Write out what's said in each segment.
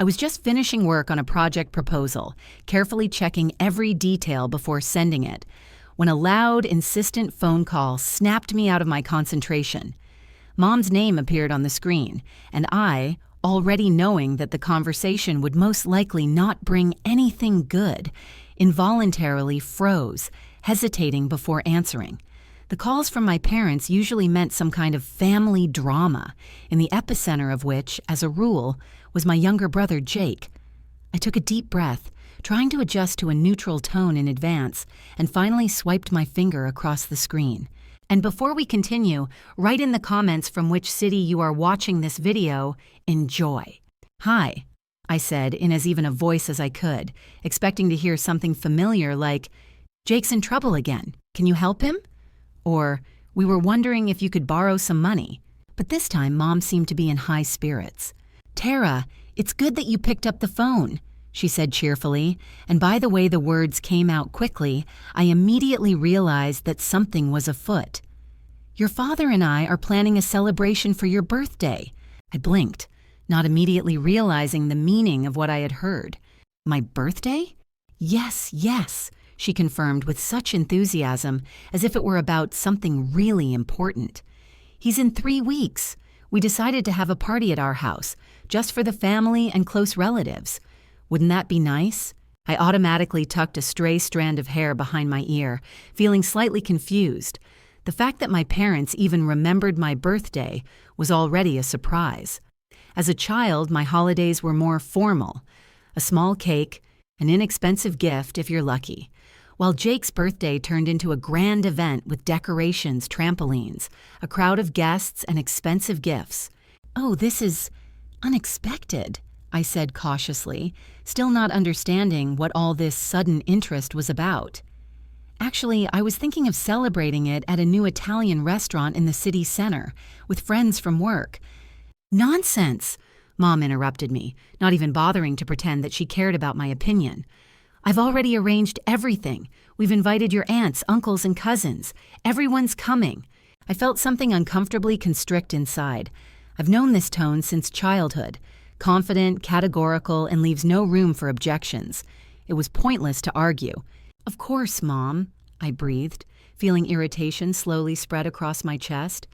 I was just finishing work on a project proposal, carefully checking every detail before sending it, when a loud, insistent phone call snapped me out of my concentration. Mom's name appeared on the screen, and I, already knowing that the conversation would most likely not bring anything good, involuntarily froze, hesitating before answering. The calls from my parents usually meant some kind of family drama, in the epicenter of which, as a rule, was my younger brother Jake. I took a deep breath, trying to adjust to a neutral tone in advance, and finally swiped my finger across the screen. And before we continue, write in the comments from which city you are watching this video. Enjoy. "Hi," I said in as even a voice as I could, expecting to hear something familiar like, "Jake's in trouble again. Can you help him?" Or, "We were wondering if you could borrow some money." But this time, Mom seemed to be in high spirits. "Tara, it's good that you picked up the phone," she said cheerfully, and by the way the words came out quickly, I immediately realized that something was afoot. "Your father and I are planning a celebration for your birthday." I blinked, not immediately realizing the meaning of what I had heard. "My birthday?" Yes, she confirmed with such enthusiasm, as if it were about something really important. "He's in 3 weeks. We decided to have a party at our house, just for the family and close relatives. Wouldn't that be nice?" I automatically tucked a stray strand of hair behind my ear, feeling slightly confused. The fact that my parents even remembered my birthday was already a surprise. As a child, my holidays were more formal. A small cake, an inexpensive gift if you're lucky. While Jake's birthday turned into a grand event with decorations, trampolines, a crowd of guests, and expensive gifts. "Oh, this is unexpected," I said cautiously, still not understanding what all this sudden interest was about. "Actually, I was thinking of celebrating it at a new Italian restaurant in the city center, with friends from work." "Nonsense!" Mom interrupted me, not even bothering to pretend that she cared about my opinion. "I've already arranged everything. We've invited your aunts, uncles, and cousins. Everyone's coming." I felt something uncomfortably constrict inside. I've known this tone since childhood. Confident, categorical, and leaves no room for objections. It was pointless to argue. "Of course, Mom," I breathed, feeling irritation slowly spread across my chest.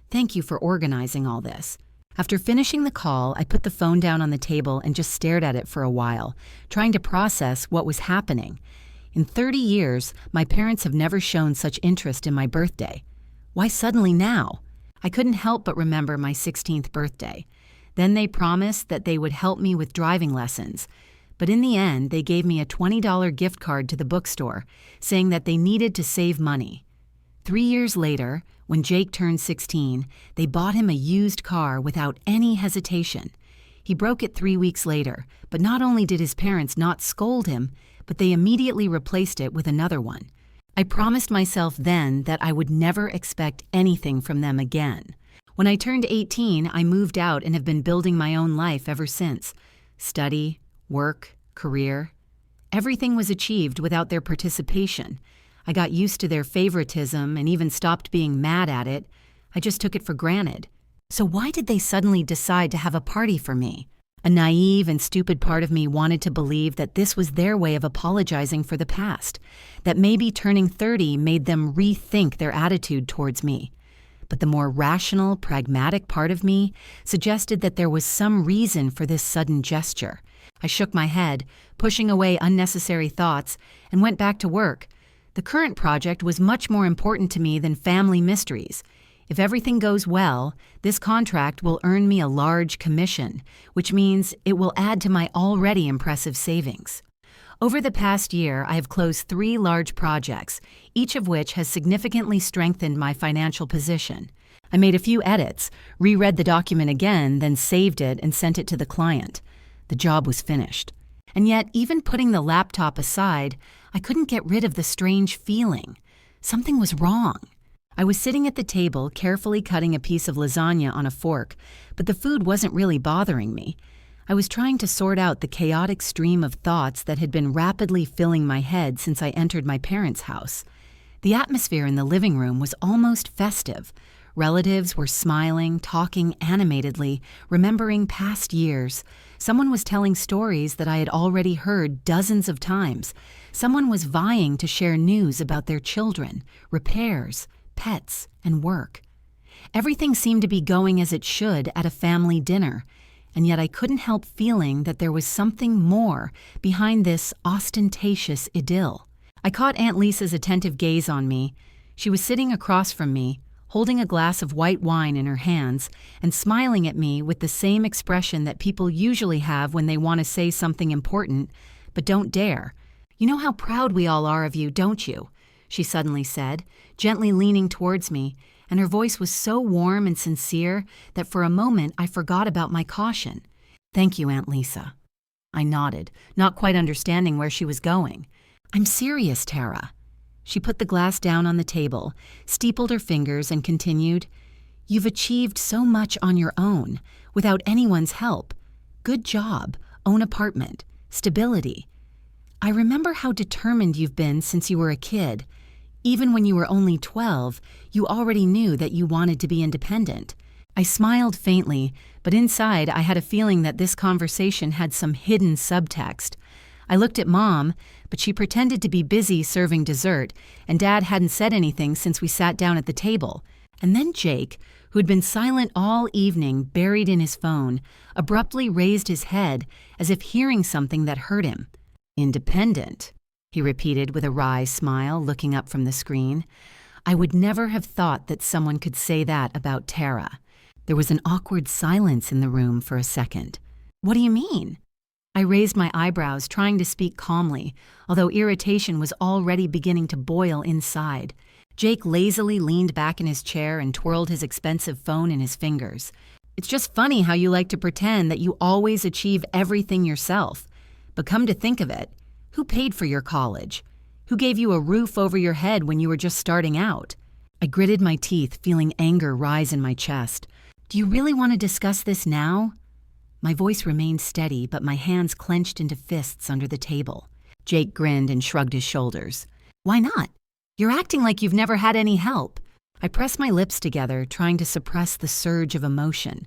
"Thank you for organizing all this." After finishing the call, I put the phone down on the table and just stared at it for a while, trying to process what was happening. In 30 years, my parents have never shown such interest in my birthday. Why suddenly now? I couldn't help but remember my 16th birthday. Then they promised that they would help me with driving lessons. But in the end, they gave me a $20 gift card to the bookstore, saying that they needed to save money. 3 years later, when Jake turned 16, they bought him a used car without any hesitation. He broke it 3 weeks later, but not only did his parents not scold him, but they immediately replaced it with another one. I promised myself then that I would never expect anything from them again. When I turned 18, I moved out and have been building my own life ever since. Study, work, career. Everything was achieved without their participation. I got used to their favoritism and even stopped being mad at it. I just took it for granted. So why did they suddenly decide to have a party for me? A naive and stupid part of me wanted to believe that this was their way of apologizing for the past, that maybe turning 30 made them rethink their attitude towards me. But the more rational, pragmatic part of me suggested that there was some reason for this sudden gesture. I shook my head, pushing away unnecessary thoughts, and went back to work. The current project was much more important to me than family mysteries. If everything goes well, this contract will earn me a large commission, which means it will add to my already impressive savings. Over the past year, I have closed 3 large projects, each of which has significantly strengthened my financial position. I made a few edits, reread the document again, then saved it and sent it to the client. The job was finished. And yet, even putting the laptop aside, I couldn't get rid of the strange feeling. Something was wrong. I was sitting at the table, carefully cutting a piece of lasagna on a fork, but the food wasn't really bothering me. I was trying to sort out the chaotic stream of thoughts that had been rapidly filling my head since I entered my parents' house. The atmosphere in the living room was almost festive. Relatives were smiling, talking animatedly, remembering past years. Someone was telling stories that I had already heard dozens of times. Someone was vying to share news about their children, repairs, pets, and work. Everything seemed to be going as it should at a family dinner, and yet I couldn't help feeling that there was something more behind this ostentatious idyll. I caught Aunt Lisa's attentive gaze on me. She was sitting across from me, holding a glass of white wine in her hands and smiling at me with the same expression that people usually have when they want to say something important, but don't dare. "You know how proud we all are of you, don't you?" she suddenly said, gently leaning towards me, and her voice was so warm and sincere that for a moment I forgot about my caution. "Thank you, Aunt Lisa." I nodded, not quite understanding where she was going. "I'm serious, Tara." She put the glass down on the table, steepled her fingers, and continued, "You've achieved so much on your own, without anyone's help. Good job, own apartment, stability. I remember how determined you've been since you were a kid. Even when you were only 12, you already knew that you wanted to be independent." I smiled faintly, but inside I had a feeling that this conversation had some hidden subtext. I looked at Mom, but she pretended to be busy serving dessert, and Dad hadn't said anything since we sat down at the table. And then Jake, who'd been silent all evening, buried in his phone, abruptly raised his head as if hearing something that hurt him. "Independent," he repeated with a wry smile, looking up from the screen. I would never have thought that someone could say that about Tara. There was an awkward silence in the room for a second. "What do you mean?" I raised my eyebrows, trying to speak calmly, although irritation was already beginning to boil inside. Jake lazily leaned back in his chair and twirled his expensive phone in his fingers. "It's just funny how you like to pretend that you always achieve everything yourself. But come to think of it, who paid for your college? Who gave you a roof over your head when you were just starting out?" I gritted my teeth, feeling anger rise in my chest. "Do you really want to discuss this now?" My voice remained steady, but my hands clenched into fists under the table. Jake grinned and shrugged his shoulders. "Why not? You're acting like you've never had any help." I pressed my lips together, trying to suppress the surge of emotion.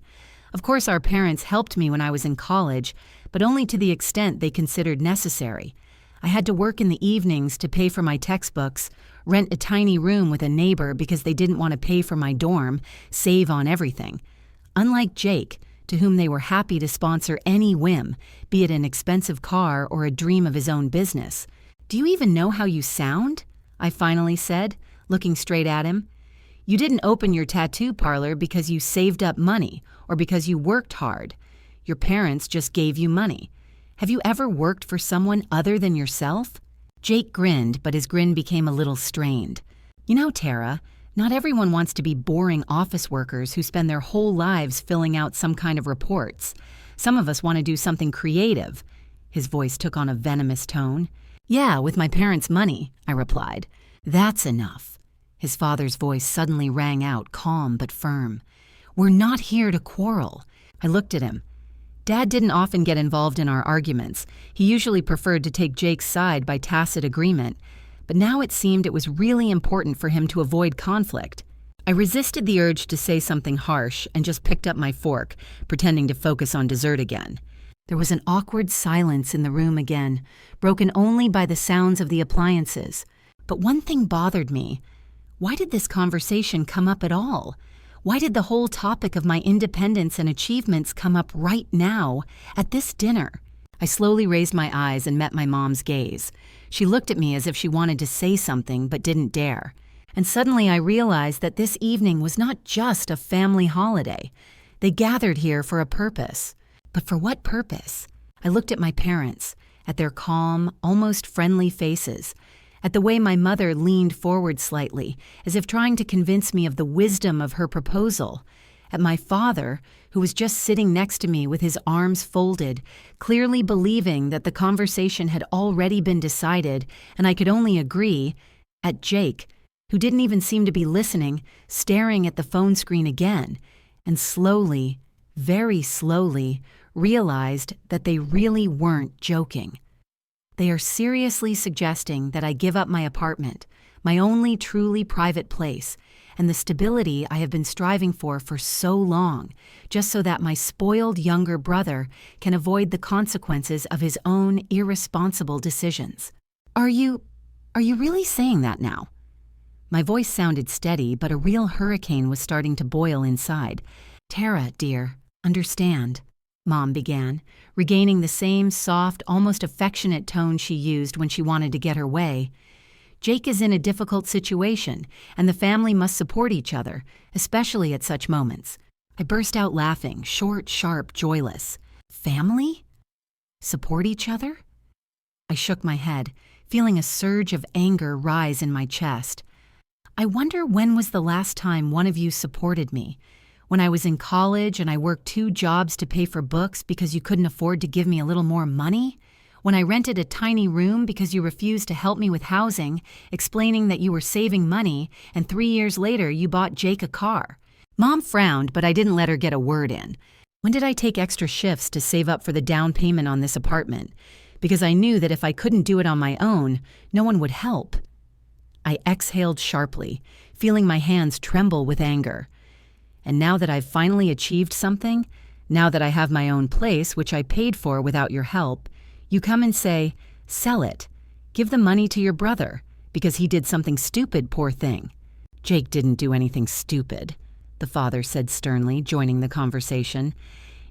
Of course, our parents helped me when I was in college, but only to the extent they considered necessary. I had to work in the evenings to pay for my textbooks, rent a tiny room with a neighbor because they didn't want to pay for my dorm, save on everything. Unlike Jake, to whom they were happy to sponsor any whim, be it an expensive car or a dream of his own business. "Do you even know how you sound?" I finally said, looking straight at him. "You didn't open your tattoo parlor because you saved up money or because you worked hard. Your parents just gave you money. Have you ever worked for someone other than yourself?" Jake grinned, but his grin became a little strained. "You know, Tara, not everyone wants to be boring office workers who spend their whole lives filling out some kind of reports. Some of us want to do something creative." His voice took on a venomous tone. "Yeah, with my parents' money," I replied. "That's enough." His father's voice suddenly rang out, calm but firm. "We're not here to quarrel." I looked at him. Dad didn't often get involved in our arguments. He usually preferred to take Jake's side by tacit agreement. But now it seemed it was really important for him to avoid conflict. I resisted the urge to say something harsh and just picked up my fork, pretending to focus on dessert again. There was an awkward silence in the room again, broken only by the sounds of the appliances. But one thing bothered me. Why did this conversation come up at all? Why did the whole topic of my independence and achievements come up right now, at this dinner? I slowly raised my eyes and met my mom's gaze. She looked at me as if she wanted to say something but didn't dare. And suddenly I realized that this evening was not just a family holiday. They gathered here for a purpose. But for what purpose? I looked at my parents, at their calm, almost friendly faces, at the way my mother leaned forward slightly, as if trying to convince me of the wisdom of her proposal, at my father, who was just sitting next to me with his arms folded, clearly believing that the conversation had already been decided and I could only agree, at Jake, who didn't even seem to be listening, staring at the phone screen again, and slowly, very slowly, realized that they really weren't joking. They are seriously suggesting that I give up my apartment, my only truly private place, and the stability I have been striving for so long, just so that my spoiled younger brother can avoid the consequences of his own irresponsible decisions. Are you really saying that now? My voice sounded steady, but a real hurricane was starting to boil inside. Tara, dear, understand, Mom began, regaining the same soft, almost affectionate tone she used when she wanted to get her way. Jake is in a difficult situation, and the family must support each other, especially at such moments. I burst out laughing, short, sharp, joyless. Family? Support each other? I shook my head, feeling a surge of anger rise in my chest. I wonder when was the last time one of you supported me? When I was in college and I worked 2 jobs to pay for books because you couldn't afford to give me a little more money? When I rented a tiny room because you refused to help me with housing, explaining that you were saving money, and 3 years later you bought Jake a car? Mom frowned, but I didn't let her get a word in. When did I take extra shifts to save up for the down payment on this apartment? Because I knew that if I couldn't do it on my own, no one would help. I exhaled sharply, feeling my hands tremble with anger. And now that I've finally achieved something, now that I have my own place, which I paid for without your help, you come and say, sell it. Give the money to your brother, because he did something stupid, poor thing. Jake didn't do anything stupid, the father said sternly, joining the conversation.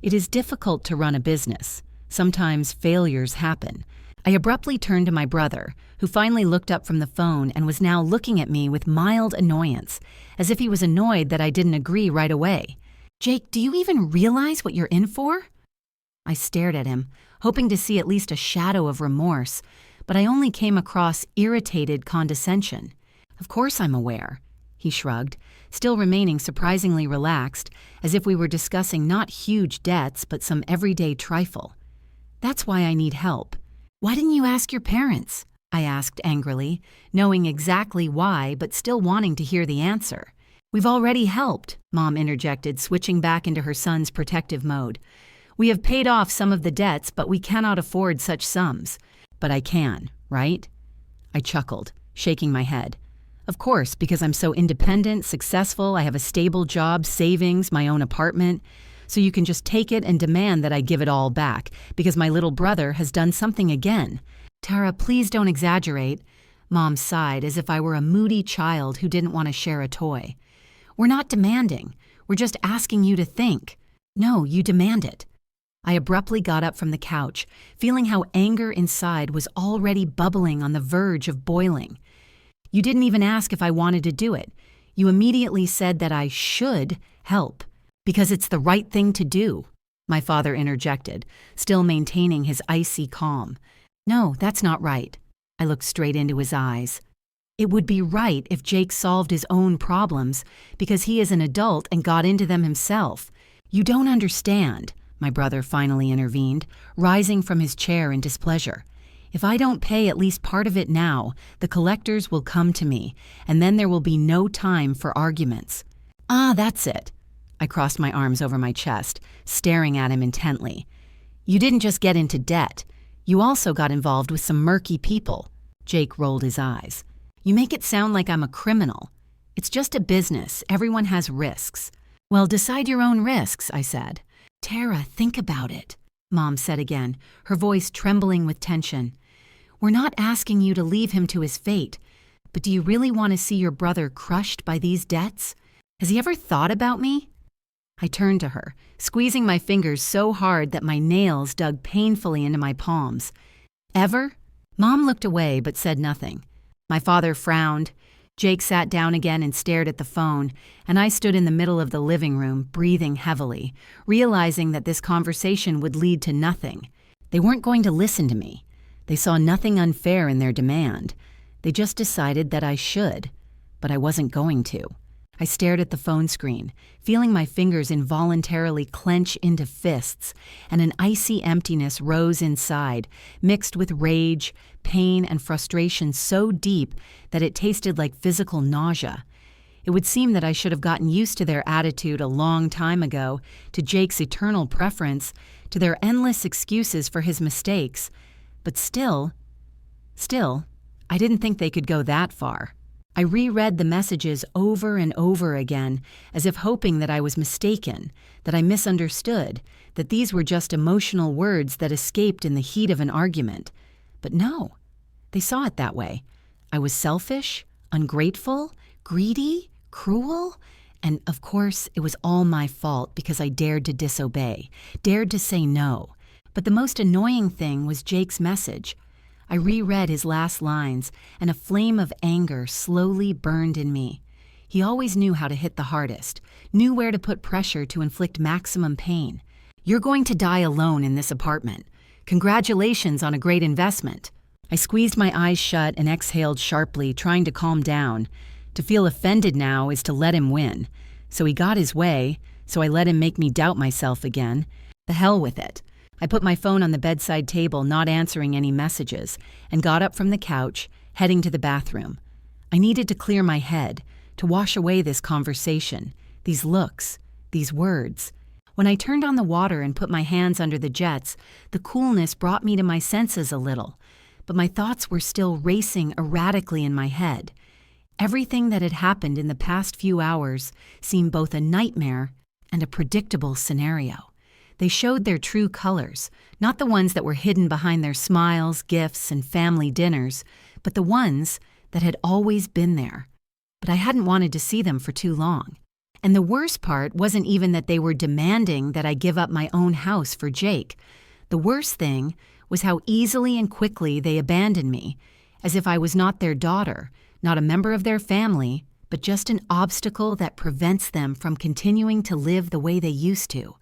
It is difficult to run a business. Sometimes failures happen. I abruptly turned to my brother, who finally looked up from the phone and was now looking at me with mild annoyance, as if he was annoyed that I didn't agree right away. Jake, do you even realize what you're in for? I stared at him, hoping to see at least a shadow of remorse, but I only came across irritated condescension. Of course I'm aware, he shrugged, still remaining surprisingly relaxed, as if we were discussing not huge debts but some everyday trifle. That's why I need help. Why didn't you ask your parents? I asked angrily, knowing exactly why but still wanting to hear the answer. We've already helped, Mom interjected, switching back into her son's protective mode. We have paid off some of the debts, but we cannot afford such sums. But I can, right? I chuckled, shaking my head. Of course, because I'm so independent, successful, I have a stable job, savings, my own apartment. So you can just take it and demand that I give it all back, because my little brother has done something again. Tara, please don't exaggerate. Mom sighed as if I were a moody child who didn't want to share a toy. We're not demanding. We're just asking you to think. No, you demand it. I abruptly got up from the couch, feeling how anger inside was already bubbling on the verge of boiling. You didn't even ask if I wanted to do it. You immediately said that I should help, because it's the right thing to do, my father interjected, still maintaining his icy calm. No, that's not right. I looked straight into his eyes. It would be right if Jake solved his own problems, because he is an adult and got into them himself. You don't understand, my brother finally intervened, rising from his chair in displeasure. If I don't pay at least part of it now, the collectors will come to me, and then there will be no time for arguments. Ah, that's it. I crossed my arms over my chest, staring at him intently. You didn't just get into debt. You also got involved with some murky people. Jake rolled his eyes. You make it sound like I'm a criminal. It's just a business. Everyone has risks. Well, decide your own risks, I said. Tara, think about it, Mom said again, her voice trembling with tension. We're not asking you to leave him to his fate, but do you really want to see your brother crushed by these debts? Has he ever thought about me? I turned to her, squeezing my fingers so hard that my nails dug painfully into my palms. Ever? Mom looked away but said nothing. My father frowned. Jake sat down again and stared at the phone, and I stood in the middle of the living room, breathing heavily, realizing that this conversation would lead to nothing. They weren't going to listen to me. They saw nothing unfair in their demand. They just decided that I should, but I wasn't going to. I stared at the phone screen, feeling my fingers involuntarily clench into fists, and an icy emptiness rose inside, mixed with rage, pain, and frustration so deep that it tasted like physical nausea. It would seem that I should have gotten used to their attitude a long time ago, to Jake's eternal preference, to their endless excuses for his mistakes. But still, I didn't think they could go that far. I reread the messages over and over again, as if hoping that I was mistaken, that I misunderstood, that these were just emotional words that escaped in the heat of an argument. But no, they saw it that way. I was selfish, ungrateful, greedy, cruel, and of course it was all my fault because I dared to disobey, dared to say no. But the most annoying thing was Jake's message. I reread his last lines, and a flame of anger slowly burned in me. He always knew how to hit the hardest, knew where to put pressure to inflict maximum pain. "You're going to die alone in this apartment. Congratulations on a great investment." I squeezed my eyes shut and exhaled sharply, trying to calm down. To feel offended now is to let him win. So he got his way, so I let him make me doubt myself again. The hell with it. I put my phone on the bedside table, not answering any messages, and got up from the couch, heading to the bathroom. I needed to clear my head, to wash away this conversation, these looks, these words. When I turned on the water and put my hands under the jets, the coolness brought me to my senses a little, but my thoughts were still racing erratically in my head. Everything that had happened in the past few hours seemed both a nightmare and a predictable scenario. They showed their true colors, not the ones that were hidden behind their smiles, gifts, and family dinners, but the ones that had always been there. But I hadn't wanted to see them for too long. And the worst part wasn't even that they were demanding that I give up my own house for Jake. The worst thing was how easily and quickly they abandoned me, as if I was not their daughter, not a member of their family, but just an obstacle that prevents them from continuing to live the way they used to.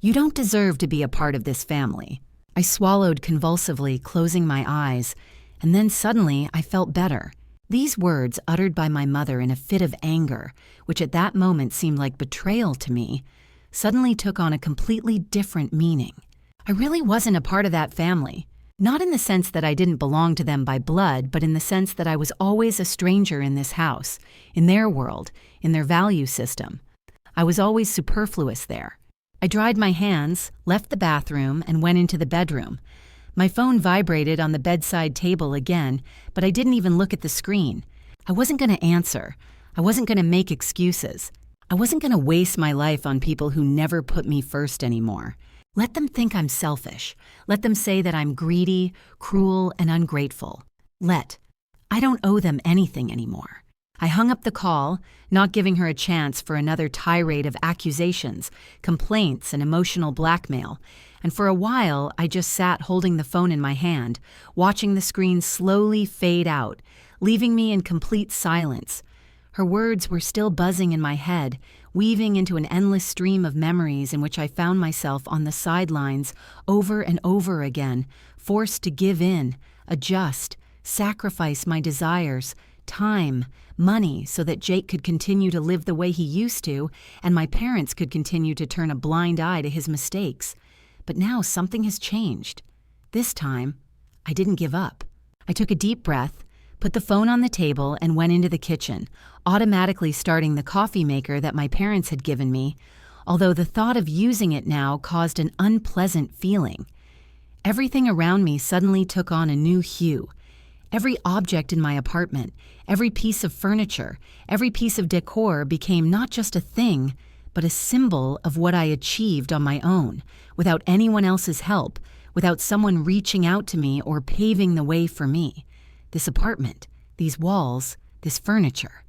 "You don't deserve to be a part of this family." I swallowed convulsively, closing my eyes, and then suddenly I felt better. These words, uttered by my mother in a fit of anger, which at that moment seemed like betrayal to me, suddenly took on a completely different meaning. I really wasn't a part of that family. Not in the sense that I didn't belong to them by blood, but in the sense that I was always a stranger in this house, in their world, in their value system. I was always superfluous there. I dried my hands, left the bathroom, and went into the bedroom. My phone vibrated on the bedside table again, but I didn't even look at the screen. I wasn't going to answer. I wasn't going to make excuses. I wasn't going to waste my life on people who never put me first anymore. Let them think I'm selfish. Let them say that I'm greedy, cruel, and ungrateful. I don't owe them anything anymore. I hung up the call, not giving her a chance for another tirade of accusations, complaints, and emotional blackmail. And for a while, I just sat holding the phone in my hand, watching the screen slowly fade out, leaving me in complete silence. Her words were still buzzing in my head, weaving into an endless stream of memories in which I found myself on the sidelines over and over again, forced to give in, adjust, sacrifice my desires, time, money, so that Jake could continue to live the way he used to, and my parents could continue to turn a blind eye to his mistakes. But now something has changed. This time, I didn't give up. I took a deep breath, put the phone on the table, and went into the kitchen, automatically starting the coffee maker that my parents had given me, although the thought of using it now caused an unpleasant feeling. Everything around me suddenly took on a new hue. Every object in my apartment, every piece of furniture, every piece of decor became not just a thing, but a symbol of what I achieved on my own, without anyone else's help, without someone reaching out to me or paving the way for me. This apartment, these walls, this furniture.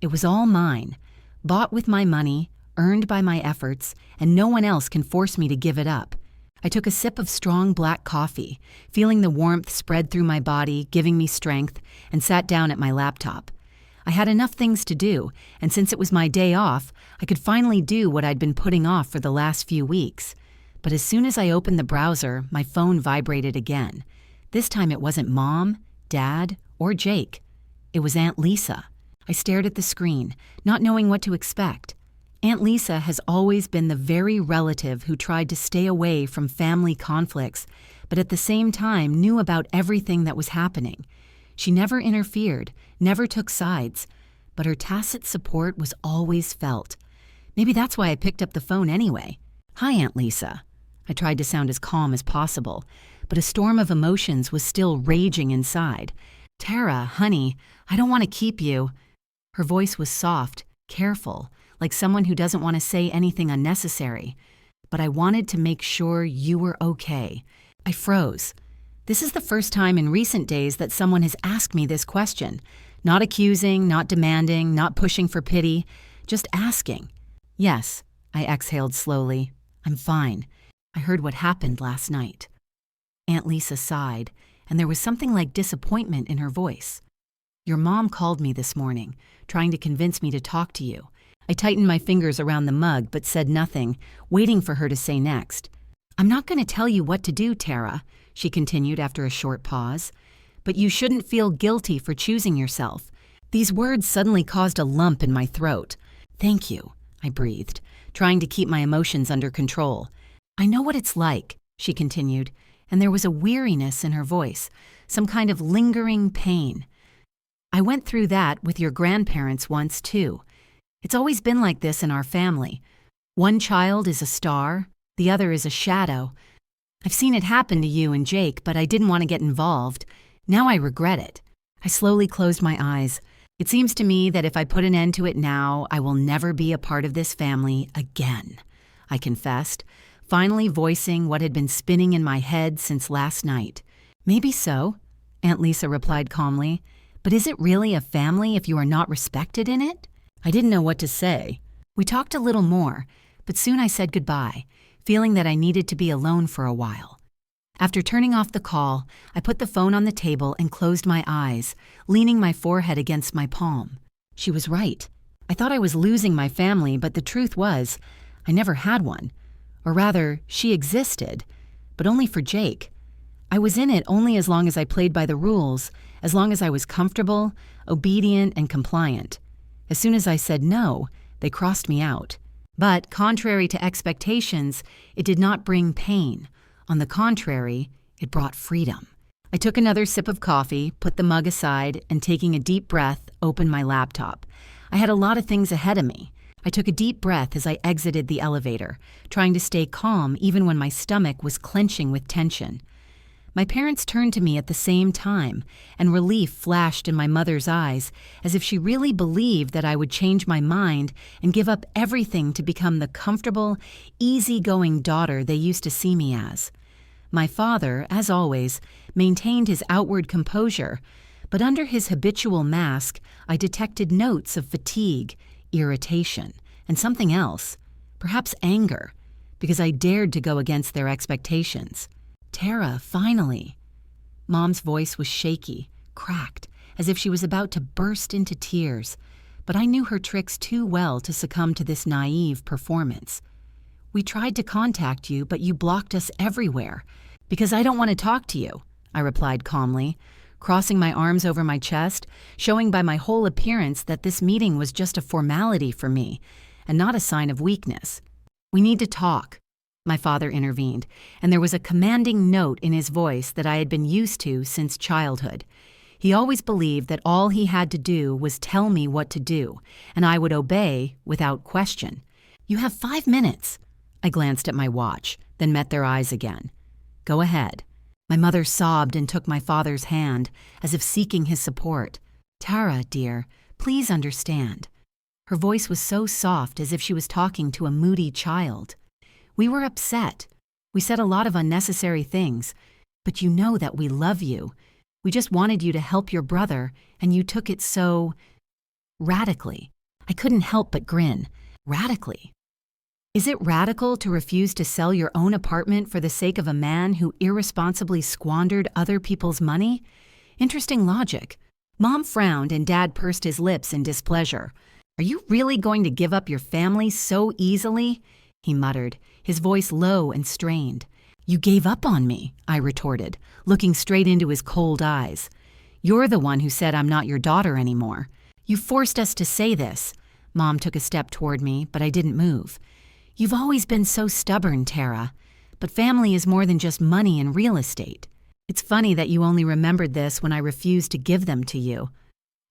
It was all mine, bought with my money, earned by my efforts, and no one else can force me to give it up. I took a sip of strong black coffee, feeling the warmth spread through my body, giving me strength, and sat down at my laptop. I had enough things to do, and since it was my day off, I could finally do what I'd been putting off for the last few weeks. But as soon as I opened the browser, my phone vibrated again. This time it wasn't Mom, Dad, or Jake. It was Aunt Lisa. I stared at the screen, not knowing what to expect. Aunt Lisa has always been the very relative who tried to stay away from family conflicts, but at the same time knew about everything that was happening. She never interfered, never took sides, but her tacit support was always felt. Maybe that's why I picked up the phone anyway. "Hi, Aunt Lisa." I tried to sound as calm as possible, but a storm of emotions was still raging inside. Tara, honey, I don't want to keep you. Her voice was soft, careful, like someone who doesn't want to say anything unnecessary. But I wanted to make sure you were okay. I froze. This is the first time in recent days that someone has asked me this question. Not accusing, not demanding, not pushing for pity, just asking. Yes, I exhaled slowly. I'm fine. I heard what happened last night. Aunt Lisa sighed, and there was something like disappointment in her voice. Your mom called me this morning, trying to convince me to talk to you. I tightened my fingers around the mug but said nothing, waiting for her to say next. I'm not going to tell you what to do, Tara, she continued after a short pause. But you shouldn't feel guilty for choosing yourself. These words suddenly caused a lump in my throat. Thank you, I breathed, trying to keep my emotions under control. I know what it's like, she continued, and there was a weariness in her voice, some kind of lingering pain. I went through that with your grandparents once, too. It's always been like this in our family. One child is a star, the other is a shadow. I've seen it happen to you and Jake, but I didn't want to get involved. Now I regret it. I slowly closed my eyes. It seems to me that if I put an end to it now, I will never be a part of this family again, I confessed, finally voicing what had been spinning in my head since last night. Maybe so, Aunt Lisa replied calmly, but is it really a family if you are not respected in it? I didn't know what to say. We talked a little more, but soon I said goodbye, feeling that I needed to be alone for a while. After turning off the call, I put the phone on the table and closed my eyes, leaning my forehead against my palm. She was right. I thought I was losing my family, but the truth was, I never had one. Or rather, she existed, but only for Jake. I was in it only as long as I played by the rules, as long as I was comfortable, obedient, and compliant. As soon as I said no, they crossed me out. But, contrary to expectations, it did not bring pain. On the contrary, it brought freedom. I took another sip of coffee, put the mug aside, and taking a deep breath, opened my laptop. I had a lot of things ahead of me. I took a deep breath as I exited the elevator, trying to stay calm even when my stomach was clenching with tension. My parents turned to me at the same time, and relief flashed in my mother's eyes, as if she really believed that I would change my mind and give up everything to become the comfortable, easygoing daughter they used to see me as. My father, as always, maintained his outward composure, but under his habitual mask, I detected notes of fatigue, irritation, and something else, perhaps anger, because I dared to go against their expectations. Tara, finally. Mom's voice was shaky, cracked, as if she was about to burst into tears, but I knew her tricks too well to succumb to this naive performance. We tried to contact you, but you blocked us everywhere. Because I don't want to talk to you, I replied calmly, crossing my arms over my chest, showing by my whole appearance that this meeting was just a formality for me, and not a sign of weakness. We need to talk, my father intervened, and there was a commanding note in his voice that I had been used to since childhood. He always believed that all he had to do was tell me what to do, and I would obey without question. You have 5 minutes. I glanced at my watch, then met their eyes again. Go ahead. My mother sobbed and took my father's hand, as if seeking his support. Tara, dear, please understand. Her voice was so soft as if she was talking to a moody child. We were upset. We said a lot of unnecessary things, but you know that we love you. We just wanted you to help your brother, and you took it so radically. I couldn't help but grin. Radically. Is it radical to refuse to sell your own apartment for the sake of a man who irresponsibly squandered other people's money? Interesting logic. Mom frowned and Dad pursed his lips in displeasure. Are you really going to give up your family so easily? He muttered, his voice low and strained. You gave up on me, I retorted, looking straight into his cold eyes. You're the one who said I'm not your daughter anymore. You forced us to say this. Mom took a step toward me, but I didn't move. You've always been so stubborn, Tara. But family is more than just money and real estate. It's funny that you only remembered this when I refused to give them to you.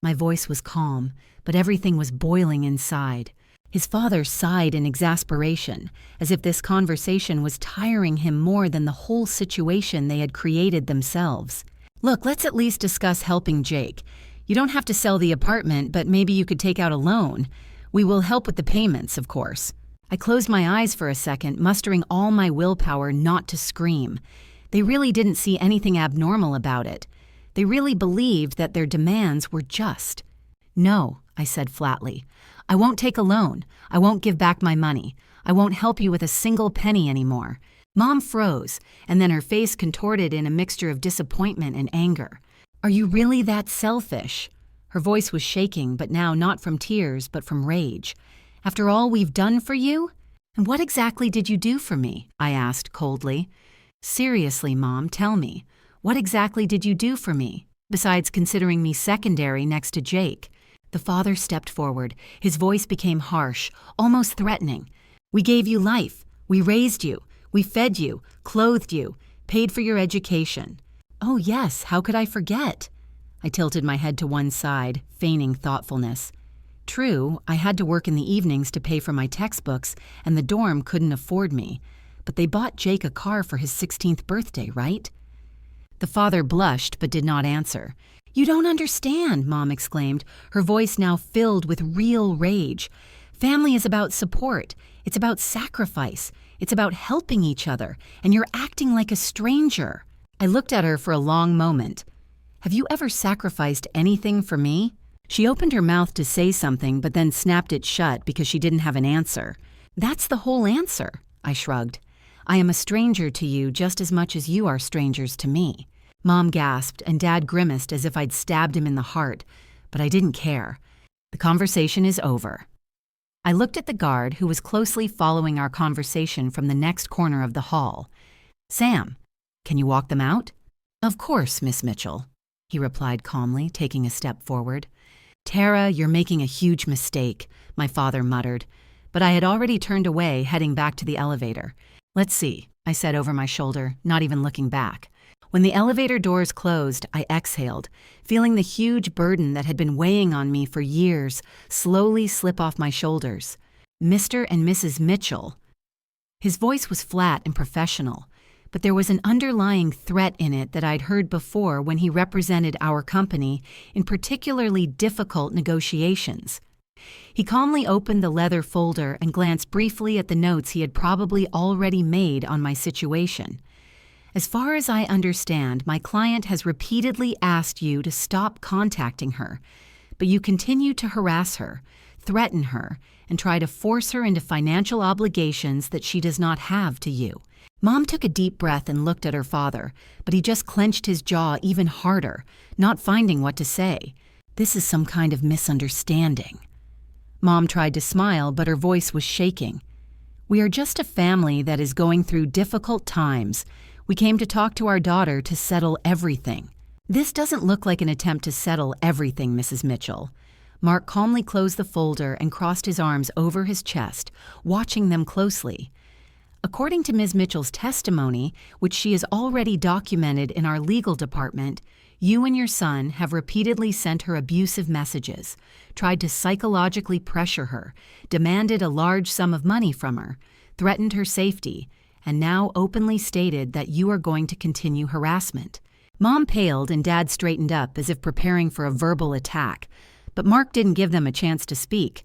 My voice was calm, but everything was boiling inside. His father sighed in exasperation, as if this conversation was tiring him more than the whole situation they had created themselves. Look, let's at least discuss helping Jake. You don't have to sell the apartment, but maybe you could take out a loan. We will help with the payments, of course. I closed my eyes for a second, mustering all my willpower not to scream. They really didn't see anything abnormal about it. They really believed that their demands were just. No, I said flatly. I won't take a loan. I won't give back my money. I won't help you with a single penny anymore. Mom froze, and then her face contorted in a mixture of disappointment and anger. Are you really that selfish? Her voice was shaking, but now not from tears, but from rage. After all we've done for you? And what exactly did you do for me? I asked coldly. Seriously, Mom, tell me. What exactly did you do for me, besides considering me secondary next to Jake? The father stepped forward. His voice became harsh, almost threatening. We gave you life. We raised you. We fed you, clothed you, paid for your education. Oh yes, how could I forget? I tilted my head to one side, feigning thoughtfulness. True, I had to work in the evenings to pay for my textbooks, and the dorm couldn't afford me. But they bought Jake a car for his 16th birthday, right? The father blushed but did not answer. You don't understand, Mom exclaimed, her voice now filled with real rage. Family is about support. It's about sacrifice. It's about helping each other, and you're acting like a stranger. I looked at her for a long moment. Have you ever sacrificed anything for me? She opened her mouth to say something, but then snapped it shut because she didn't have an answer. That's the whole answer, I shrugged. I am a stranger to you just as much as you are strangers to me. Mom gasped, and Dad grimaced as if I'd stabbed him in the heart, but I didn't care. The conversation is over. I looked at the guard who was closely following our conversation from the next corner of the hall. Sam, can you walk them out? Of course, Miss Mitchell, he replied calmly, taking a step forward. Tara, you're making a huge mistake, my father muttered, but I had already turned away, heading back to the elevator. Let's see, I said over my shoulder, not even looking back. When the elevator doors closed, I exhaled, feeling the huge burden that had been weighing on me for years slowly slip off my shoulders. Mr. and Mrs. Mitchell. His voice was flat and professional, but there was an underlying threat in it that I'd heard before when he represented our company in particularly difficult negotiations. He calmly opened the leather folder and glanced briefly at the notes he had probably already made on my situation. As far as I understand, my client has repeatedly asked you to stop contacting her, but you continue to harass her, threaten her, and try to force her into financial obligations that she does not have to you. Mom took a deep breath and looked at her father, but he just clenched his jaw even harder, not finding what to say. This is some kind of misunderstanding. Mom tried to smile, but her voice was shaking. We are just a family that is going through difficult times. We came to talk to our daughter to settle everything. This doesn't look like an attempt to settle everything, Mrs. Mitchell. Mark calmly closed the folder and crossed his arms over his chest, watching them closely. According to Ms. Mitchell's testimony, which she has already documented in our legal department, you and your son have repeatedly sent her abusive messages, tried to psychologically pressure her, demanded a large sum of money from her, threatened her safety, and now openly stated that you are going to continue harassment. Mom paled and Dad straightened up as if preparing for a verbal attack, but Mark didn't give them a chance to speak.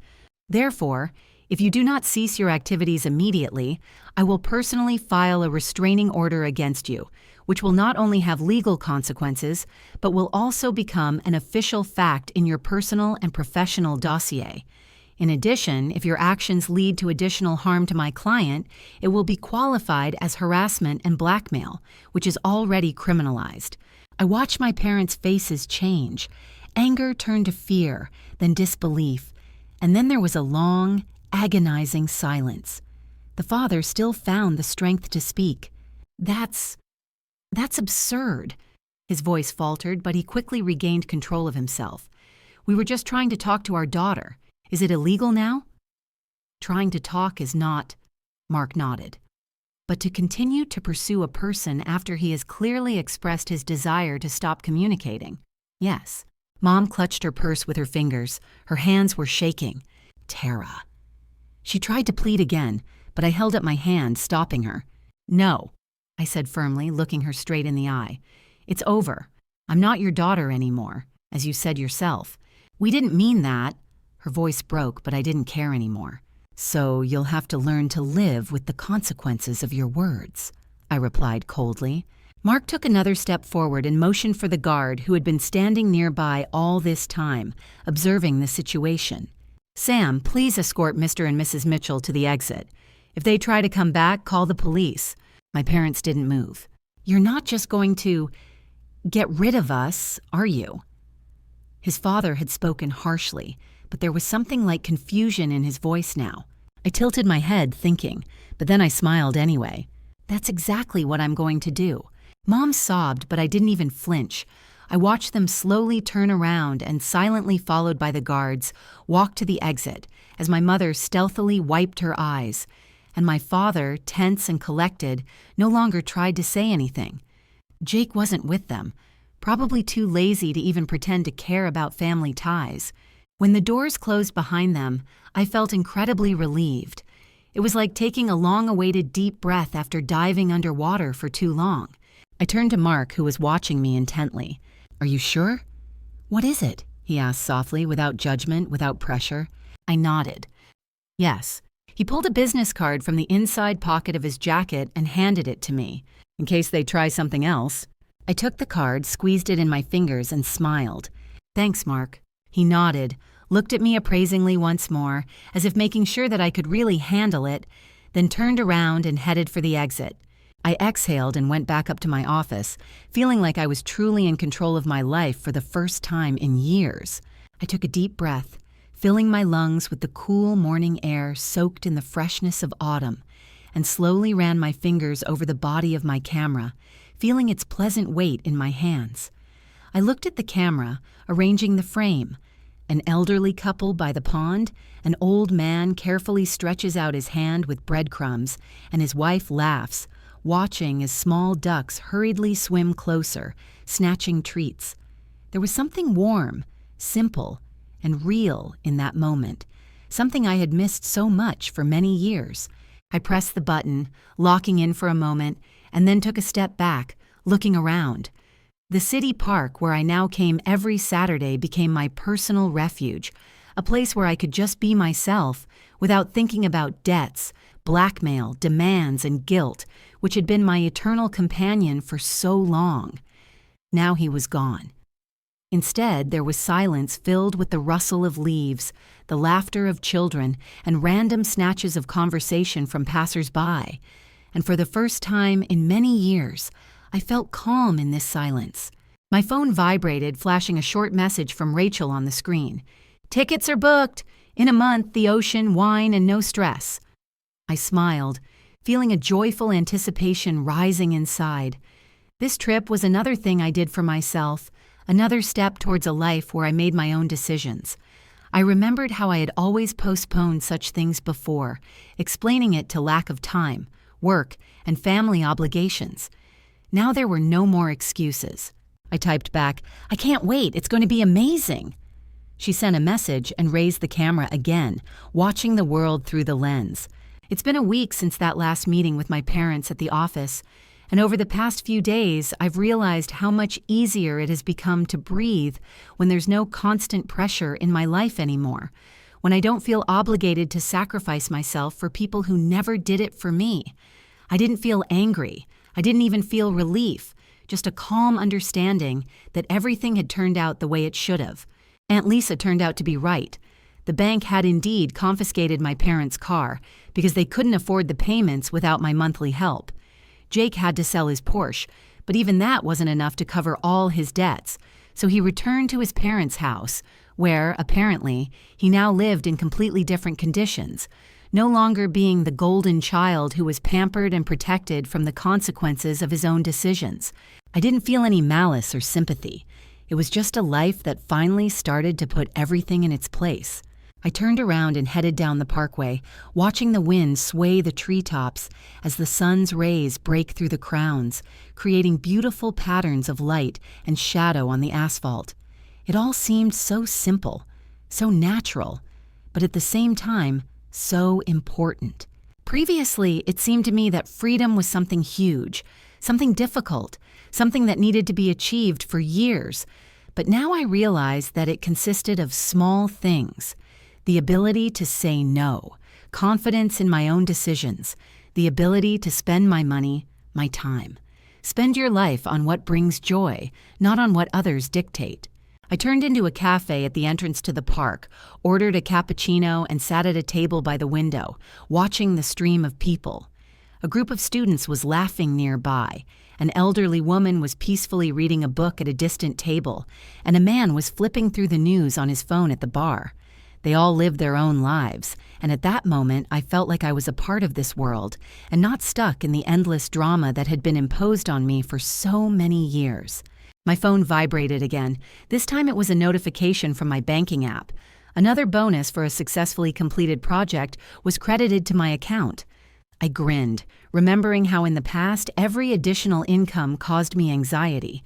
Therefore, if you do not cease your activities immediately, I will personally file a restraining order against you, which will not only have legal consequences, but will also become an official fact in your personal and professional dossier. In addition, if your actions lead to additional harm to my client, it will be qualified as harassment and blackmail, which is already criminalized. I watched my parents' faces change. Anger turned to fear, then disbelief, and then there was a long, agonizing silence. The father still found the strength to speak. That's absurd. His voice faltered, but he quickly regained control of himself. We were just trying to talk to our daughter. Is it illegal now? Trying to talk is not, Mark nodded. But to continue to pursue a person after he has clearly expressed his desire to stop communicating, yes. Mom clutched her purse with her fingers. Her hands were shaking. Tara. She tried to plead again, but I held up my hand, stopping her. No, I said firmly, looking her straight in the eye. It's over. I'm not your daughter anymore, as you said yourself. We didn't mean that. Her voice broke, but I didn't care anymore. So you'll have to learn to live with the consequences of your words, I replied coldly. Mark took another step forward and motioned for the guard who had been standing nearby all this time, observing the situation. Sam, please escort Mr. and Mrs. Mitchell to the exit. If they try to come back, call the police. My parents didn't move. You're not just going to get rid of us, are you? His father had spoken harshly, but there was something like confusion in his voice now. I tilted my head, thinking, but then I smiled anyway. That's exactly what I'm going to do. Mom sobbed, but I didn't even flinch. I watched them slowly turn around and, silently followed by the guards, walk to the exit as my mother stealthily wiped her eyes, and my father, tense and collected, no longer tried to say anything. Jake wasn't with them, probably too lazy to even pretend to care about family ties. When the doors closed behind them, I felt incredibly relieved. It was like taking a long-awaited deep breath after diving underwater for too long. I turned to Mark, who was watching me intently. Are you sure? What is it? He asked softly, without judgment, without pressure. I nodded. Yes. He pulled a business card from the inside pocket of his jacket and handed it to me, in case they try something else. I took the card, squeezed it in my fingers, and smiled. Thanks, Mark. He nodded, looked at me appraisingly once more, as if making sure that I could really handle it, then turned around and headed for the exit. I exhaled and went back up to my office, feeling like I was truly in control of my life for the first time in years. I took a deep breath, filling my lungs with the cool morning air soaked in the freshness of autumn, and slowly ran my fingers over the body of my camera, feeling its pleasant weight in my hands. I looked at the camera, arranging the frame. An elderly couple by the pond, an old man carefully stretches out his hand with breadcrumbs, and his wife laughs, watching as small ducks hurriedly swim closer, snatching treats. There was something warm, simple, and real in that moment, something I had missed so much for many years. I pressed the button, locking in for a moment, and then took a step back, looking around. The city park where I now came every Saturday became my personal refuge, a place where I could just be myself without thinking about debts, blackmail, demands, and guilt, which had been my eternal companion for so long. Now he was gone. Instead, there was silence filled with the rustle of leaves, the laughter of children, and random snatches of conversation from passers-by. And for the first time in many years, I felt calm in this silence. My phone vibrated, flashing a short message from Rachel on the screen. "Tickets are booked. In a month, the ocean, wine, and no stress." I smiled, feeling a joyful anticipation rising inside. This trip was another thing I did for myself, another step towards a life where I made my own decisions. I remembered how I had always postponed such things before, explaining it to lack of time, work, and family obligations. Now there were no more excuses. I typed back, "I can't wait, it's going to be amazing." She sent a message and raised the camera again, watching the world through the lens. It's been a week since that last meeting with my parents at the office, and over the past few days, I've realized how much easier it has become to breathe when there's no constant pressure in my life anymore, when I don't feel obligated to sacrifice myself for people who never did it for me. I didn't feel angry. I didn't even feel relief, just a calm understanding that everything had turned out the way it should have. Aunt Lisa turned out to be right. The bank had indeed confiscated my parents' car because they couldn't afford the payments without my monthly help. Jake had to sell his Porsche, but even that wasn't enough to cover all his debts, so he returned to his parents' house, where, apparently, he now lived in completely different conditions, no longer being the golden child who was pampered and protected from the consequences of his own decisions. I didn't feel any malice or sympathy. It was just a life that finally started to put everything in its place. I turned around and headed down the parkway, watching the wind sway the treetops as the sun's rays break through the crowns, creating beautiful patterns of light and shadow on the asphalt. It all seemed so simple, so natural, but at the same time, so important. Previously, it seemed to me that freedom was something huge, something difficult, something that needed to be achieved for years. But now I realize that it consisted of small things: the ability to say no, confidence in my own decisions, the ability to spend my money, my time. Spend your life on what brings joy, not on what others dictate. I turned into a cafe at the entrance to the park, ordered a cappuccino, and sat at a table by the window, watching the stream of people. A group of students was laughing nearby. An elderly woman was peacefully reading a book at a distant table, and a man was flipping through the news on his phone at the bar. They all lived their own lives, and at that moment I felt like I was a part of this world and not stuck in the endless drama that had been imposed on me for so many years. My phone vibrated again. This time it was a notification from my banking app. Another bonus for a successfully completed project was credited to my account. I grinned, remembering how in the past every additional income caused me anxiety.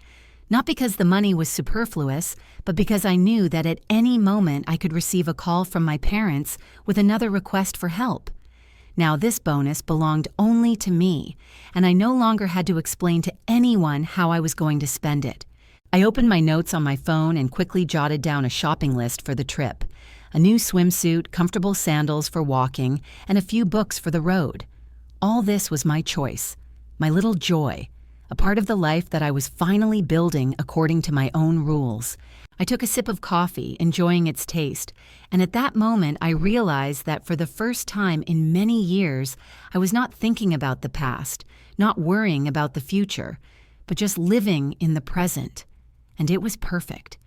Not because the money was superfluous, but because I knew that at any moment I could receive a call from my parents with another request for help. Now this bonus belonged only to me, and I no longer had to explain to anyone how I was going to spend it. I opened my notes on my phone and quickly jotted down a shopping list for the trip: a new swimsuit, comfortable sandals for walking, and a few books for the road. All this was my choice, my little joy, a part of the life that I was finally building according to my own rules. I took a sip of coffee, enjoying its taste, and at that moment I realized that for the first time in many years, I was not thinking about the past, not worrying about the future, but just living in the present. And it was perfect.